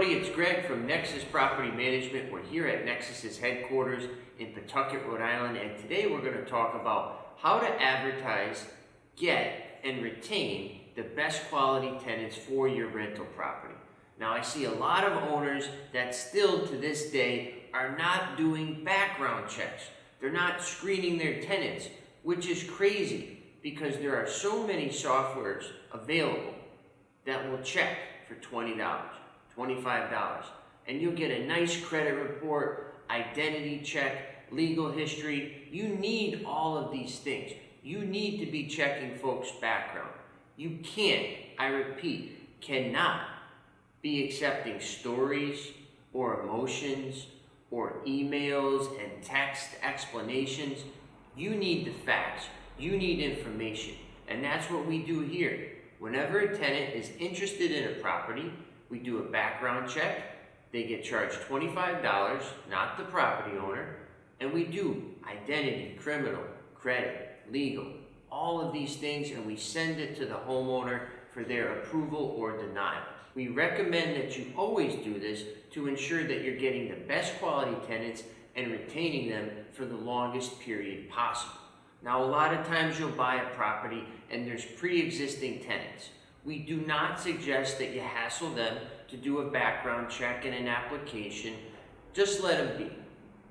everybody, it's Greg from Nexus Property Management. We're here at Nexus's headquarters in Pawtucket, Rhode Island, and today we're going to talk about how to advertise, get, and retain the best quality tenants for your rental property. Now, I see a lot of owners that still to this day are not doing background checks. They're not screening their tenants, which is crazy because there are so many softwares available that will check for $20, $25, and you'll get a nice credit report, identity check, legal history. You need all of these things. You need to be checking folks' background. You can't, I repeat, cannot be accepting stories or emotions or emails and text explanations. You need the facts. You need information. And that's what we do here. Whenever a tenant is interested in a property, we do a background check. They get charged $25, not the property owner. And we do identity, criminal, credit, legal, all of these things, and we send it to the homeowner for their approval or denial. We recommend that you always do this to ensure that you're getting the best quality tenants and retaining them for the longest period possible. Now, a lot of times you'll buy a property and there's pre-existing tenants. We do not suggest that you hassle them to do a background check and an application. Just let them be.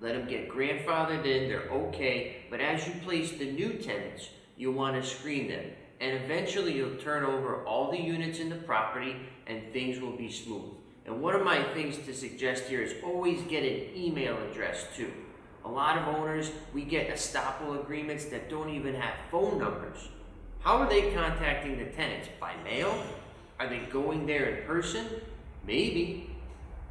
Let them get grandfathered in, they're okay, but as you place the new tenants, you want to screen them. And eventually you'll turn over all the units in the property and things will be smooth. And one of my things to suggest here is always get an email address too. A lot of owners, we get estoppel agreements that don't even have phone numbers. How are they contacting the tenants? By mail? Are they going there in person? Maybe.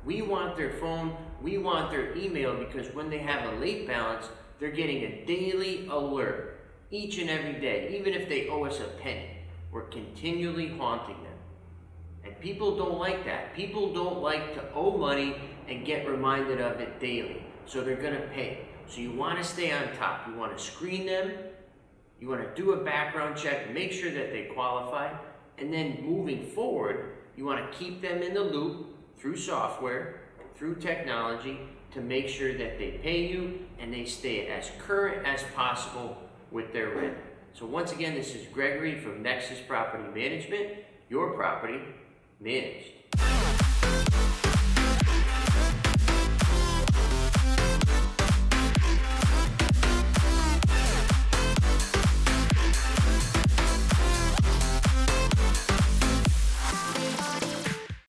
We want their phone, we want their email, because when they have a late balance, they're getting a daily alert each and every day. Even if they owe us a penny, we're continually haunting them. And people don't like that. People don't like to owe money and get reminded of it daily. So they're going to pay. So you want to stay on top. You want to screen them. You want to do a background check, make sure that they qualify. And then moving forward, you want to keep them in the loop through software, through technology, to make sure that they pay you and they stay as current as possible with their rent. So once again, this is Gregory from Nexus Property Management, your property managed.